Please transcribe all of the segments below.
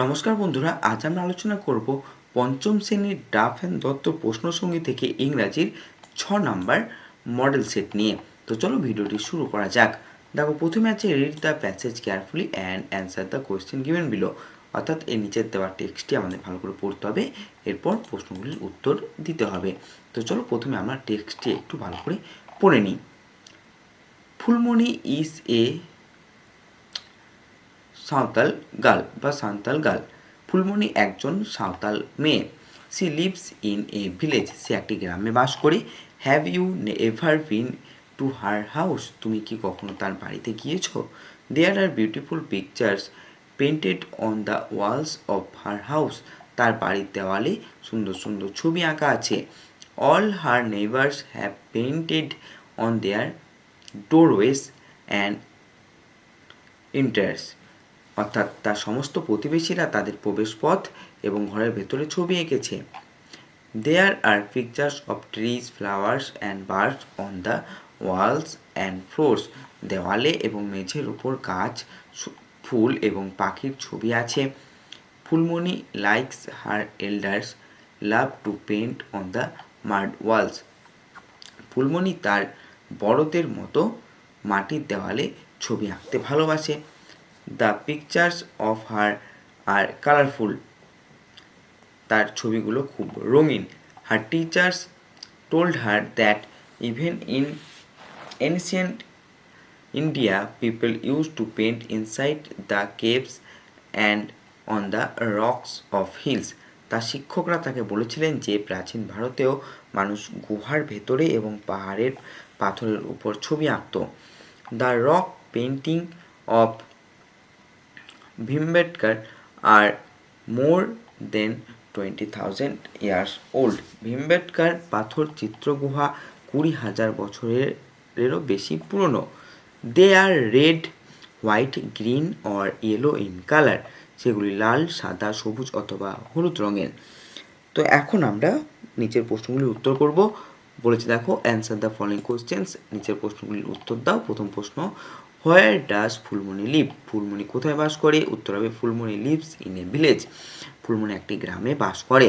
নমস্কার বন্ধুরা, আজ আমরা আলোচনা করব পঞ্চম শ্রেণীর ডাফ অ্যান্ড দত্ত প্রশ্নসঙ্গী থেকে ইংরাজির 6 নম্বর মডেল সেট নিয়ে। তো চলো ভিডিওটি শুরু করা যাক। দেখো, প্রথমে আছে read the passage carefully and answer the question given below. অর্থাৎ এর নিচের দেওয়া টেক্সটটি আমাদের ভালো করে পড়তে হবে, এরপর প্রশ্নগুলির উত্তর দিতে হবে। তো চলো প্রথমে আমরা টেক্সটটি একটু ভালো করে পড়ে নিই। Phulmoni is a Santhal girl বা সাঁওতাল গার্ল। ফুলমণি একজন সাঁওতাল মেয়ে। She lives in a village, সে একটি গ্রামে বাস করে। Have you ever been to her house, তুমি কি কখনো তার বাড়িতে গিয়েছো? There are beautiful pictures painted on the walls of her house, তার বাড়ির দেওয়ালে সুন্দর সুন্দর ছবি আঁকা আছে। All her neighbours have painted on their doorways and interiors, অর্থাৎ তার সমস্ত প্রতিবেশীরা তাদের প্রবেশপথ এবং ঘরের ভেতরে ছবি এঁকেছে। There are pictures of trees, flowers and birds on the walls and floors, দেওয়ালে এবং মেঝের উপর গাছ, ফুল এবং পাখির ছবি আছে। Phulmoni likes her elders love to paint on the mud walls, Phulmoni তার বড়দের মতো মাটির দেওয়ালে ছবি আঁকতে ভালোবাসে। The pictures of her are colourful, তার ছবিগুলো খুব রঙিন। Her teachers told her that even in ancient India people use to paint inside the caves and on the rocks of hills, তার শিক্ষকরা তাকে বলেছিলেন যে প্রাচীন ভারতেও মানুষ গুহার ভেতরে এবং পাহাড়ের পাথরের উপর ছবি আঁকত। দ্য রক পেন্টিং অফ ভীমবেটকার are more than 20,000 years old, ভীমবেটকার পাথর চিত্রগুহা 20,000 বছরেরও বেশি পুরনো। They are red, white, green or yellow in colour, সেগুলি লাল, সাদা, সবুজ অথবা হলুদ রঙের। তো এখন আমরা নিচের প্রশ্নগুলির উত্তর করব। বলেছে দেখো, অ্যান্সার দ্য ফলোইং কোয়েশ্চেন্স, নিচের প্রশ্নগুলির উত্তর দাও। প্রথম প্রশ্ন, where does Phulmoni leave, Phulmoni কোথায় বাস করে? উত্তর হবে Phulmoni leaves in a village, Phulmoni একটি গ্রামে বাস করে।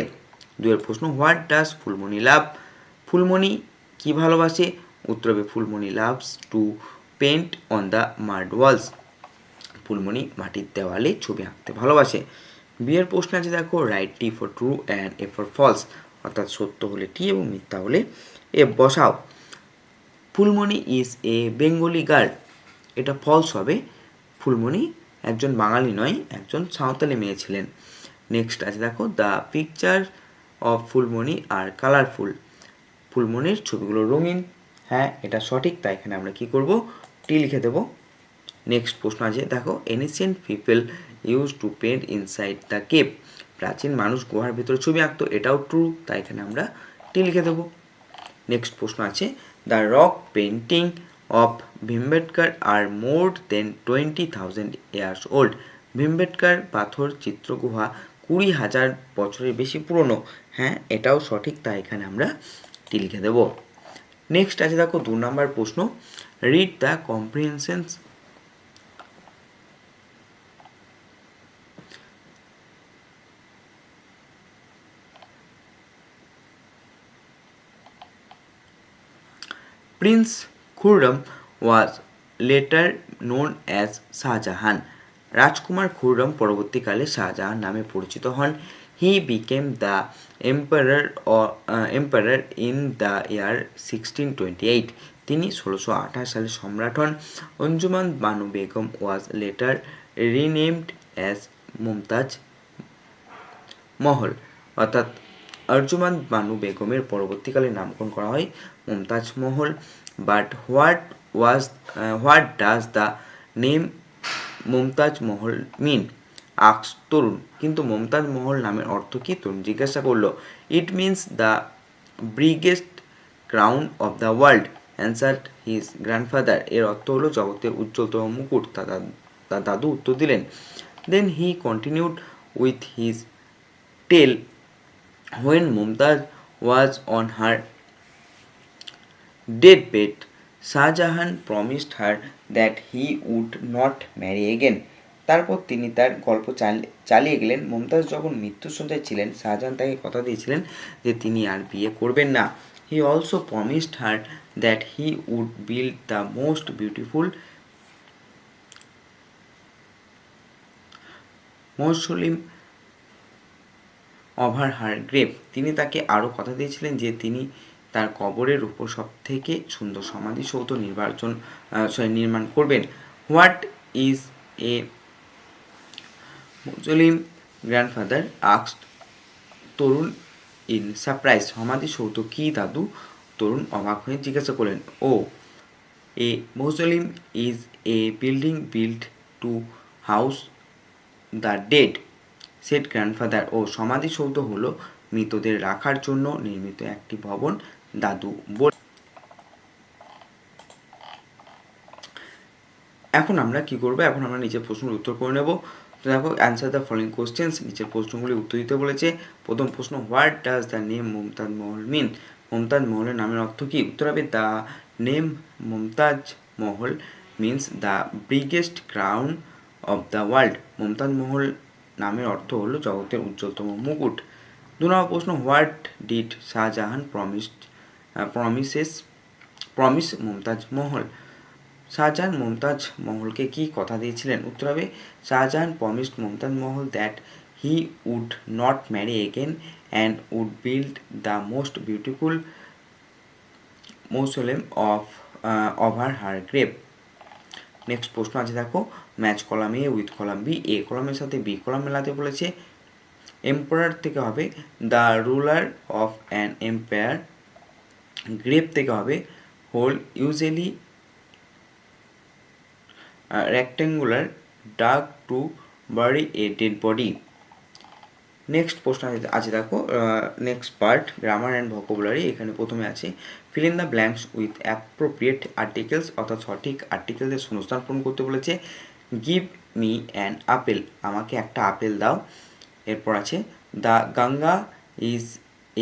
দুয়ের প্রশ্ন, হোয়াট ডাজ ফুলমণি লাভ, ফুলমণি কি ভালোবাসে? উত্তর হবে Phulmoni loves to paint on the mud walls, Phulmoni মাটির দেওয়ালে ছবি আঁকতে ভালোবাসে। বিয়ের প্রশ্ন আছে দেখো, right T for true and F for false, অর্থাৎ সত্য হলে টি এবং মিথ্যা হলে এ বসাও। Phulmoni is a Bengali girl, এটা ফলস হবে, ফুলমণি একজন বাঙালি নয়, একজন সাঁওতালি মেয়ে ছিলেন। নেক্সট আছে দেখো, the picture of Phulmoni are colourful, ফুলমণির ছবিগুলো রঙিন। হ্যাঁ, এটা সঠিক, তাই এখানে আমরা কি করব? টি লিখে দেব। নেক্সট প্রশ্ন আছে দেখো, ancient people use to paint inside the cave, প্রাচীন মানুষ গুহার ভেতরে ছবি আঁকতো, এটাও ট্রু, তাই এখানে আমরা টি লিখে দেব। নেক্সট প্রশ্ন আছে, দ্য রক পেন্টিং অফ ভীমবেটকার are more than 20,000 years old, ভীমবেটকার পাথর চিত্রগুহা 20,000 বছরের বেশি পুরনো। হ্যাঁ, এটাও সঠিক, তাই এখানে আমরা টি লিখে দেব। নেক্সট আছে দেখো 2 নম্বর প্রশ্ন, read the comprehensions. Prince Khurram was later known as Shahjahan, রাজকুমার খুররম পরবর্তীকালে শাহজাহান নামে পরিচিত হন। He became the emperor in the year 1628, তিনি 1628 সালে সম্রাট হন। Anjuman Banu Begum was later renamed as Mumtaz Mahal, অর্থাৎ আরজুমান বানু বেগমের পরবর্তীকালে নামকরণ করা হয় মুমতাজ মহল। But what does the name Mumtaz মহল মিন, আক্স তরুণ, কিন্তু মুমতাজ মহল নামের অর্থ কি? তরুণ জিজ্ঞাসা করলো। It means the ব্রিগেস্ট crown of the world answered his grandfather, এর অর্থ হলো জগতের উজ্জ্বলতম মুকুট, তার দাদু উত্তর দিলেন। Then he continued with his tale. When Mumtaz was on her deathbed, Shah Jahan promised her that he would not marry again. তারপর তিনি তার গল্প চালিয়ে গেলেন। মুমতাজ যখন মৃত্যুশয্যায় ছিলেন, শাহজাহান তাকে কথা দিয়েছিলেন যে তিনি আর বিয়ে করবেন না। He also promised her that he would build the most beautiful mausoleum over her grave. তিনি তাকে আরও কথা দিয়েছিলেন যে তিনি তার কবরের উপর সবথেকে সুন্দর সমাধিসৌধ নির্মাণ করবেন। What is a mausoleum grandfather asked Tarun in surprise. সমাধিসৌধ কি দাদু? তরুণ অবাক হয়ে জিজ্ঞাসা করলেন। Oh, a mausoleum is a building build to house the dead, said grandfather. ও, সমাধিসৌধ হলো মৃতদের রাখার জন্য নির্মিত একটি ভবন, দাদু বল। এখন আমরা কি করব? এখন আমরা নিচের প্রশ্নের উত্তর করে নেব। তো দেখো, অ্যান্সার দ্য ফলোইং কোশ্চেন্স। নিচের প্রশ্নগুলি উত্তর দিতে বলেছে। প্রথম প্রশ্ন, what does the name Mumtaz মহল মিন? মুমতাজ মহলের নামের অর্থ কি? উত্তর হবে, the name Mumtaz Mahal means the biggest crown of the world. Mumtaz মহল নামের অর্থ হলো জগতের উজ্জ্বলতম মুকুট। 2 নম্বর প্রশ্ন, what did Shahjahan promise Mumtaz মহল? শাহজাহান মুমতাজ মহলকে কি কথা দিয়েছিলেন? উত্তর হবে, Shahjahan promised Mumtaz Mahal that he would not marry again and would build the most beautiful mausoleum over her grave. Next প্রশ্ন আছে দেখো, match column A with column B. A কলামের সাথে বি কলাম মেলাতে বলেছে। এম্পায়ার থেকে হবে the ruler of an empire. Grave থেকে হবে hole usually rectangular dug to bury a dead body. Next প্রশ্ন আছে দেখো, next part grammar and vocabulary. এখানে প্রথমে আছে feel in the blanks with appropriate articles, অর্থাৎ সঠিক আর্টিকেলদের শূন্যস্থান পূরণ করতে বলেছে। গিভ মি অ্যান আপেল, আমাকে একটা আপেল দাও। এরপর আছে the Ganga is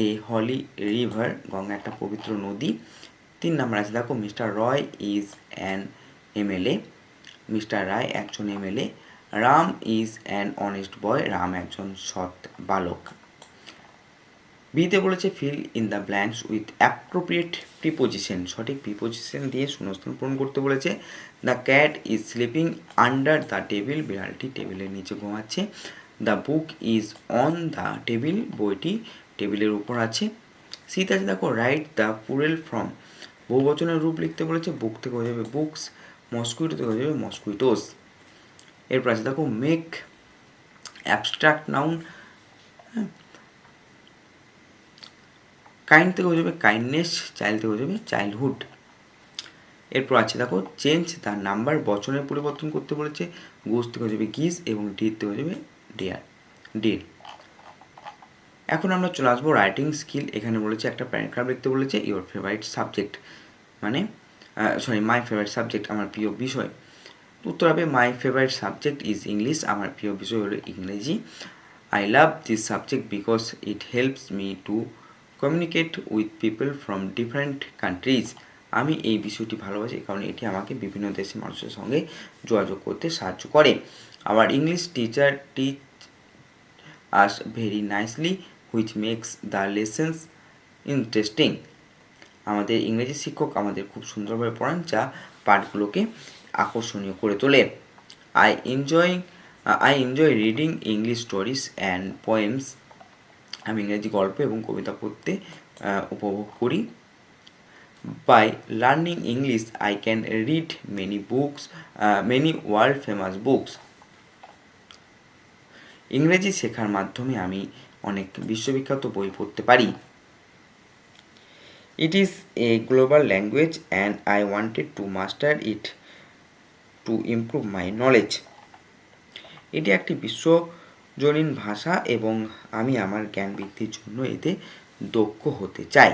a holy river, Ganga একটা পবিত্র নদী। 3 নম্বর আছে দেখো, mister Roy is an MLA, mister Roy একজন MLA. Ram is an honest boy, Ram একজন সৎ বালক। বিতে বলেছে fill in the blanks with appropriate preposition, সঠিক প্রিপোজিশন দিয়ে শূন্যস্থান পূরণ করতে বলেছে। The cat is sleeping under the table, বিড়ালটি টেবিলের নিচে ঘুমাচ্ছে। The book is on the table, বইটি টেবিলের উপর আছে। সিতে আছে দেখো, রাইট দ্য প্লুরাল ফর্ম, বহুবচনের রূপ লিখতে বলেছে। বুক থেকে হয়ে যাবে বুকস, মস্কুইটো থেকে হয়ে যাবে মস্কুইটোস। এরপর আছে দেখো, মেক অ্যাবস্ট্রাক্ট নাউন। কাইন্ড থেকে হয়ে যাবে কাইন্ডনেস, চাইল্ড থেকে হয়ে যাবে চাইল্ডহুড। এরপর আছে দেখো, চেঞ্জ দ্য নাম্বার, বচনের পরিবর্তন করতে বলেছে। গুজ থেকে হয়ে যাবে গিজ এবং ডির থেকে হয়ে যাবে ডির। এখন আমরা চলে আসবো রাইটিং স্কিল। এখানে বলেছে একটা প্যারাগ্রাফ লিখতে বলেছে। ইওর ফেভারিট সাবজেক্ট, মানে মাই ফেভারিট সাবজেক্ট, আমার প্রিয় বিষয়। উত্তর হবে, my favourite subject is English, আমার প্রিয় বিষয় হলো ইংরেজি। I love this subject because it helps me to communicate with people from different countries, আমি এই বিষয়টি ভালোবাসি কারণ এটি আমাকে বিভিন্ন দেশের মানুষের সঙ্গে যোগাযোগ করতে সাহায্য করে। আবার English teacher teach us very nicely which makes the lessons interesting, আমাদের ইংরেজি শিক্ষক আমাদের খুব সুন্দরভাবে পড়ান, যা পাঠগুলোকে আকর্ষণীয় করে তোলে। I enjoy reading English stories and poems, আমি ইংরেজি গল্প এবং কবিতা পড়তে উপভোগ করি। By learning English I can read many world famous books, ইংরেজি শেখার মাধ্যমে আমি অনেক বিশ্ববিখ্যাত বই পড়তে পারি। It is a global language and I wanted to master it to improve my knowledge, এটি একটি বিশ্বজনীন ভাষা এবং আমি আমার জ্ঞান বৃদ্ধির জন্য এতে দক্ষ হতে চাই।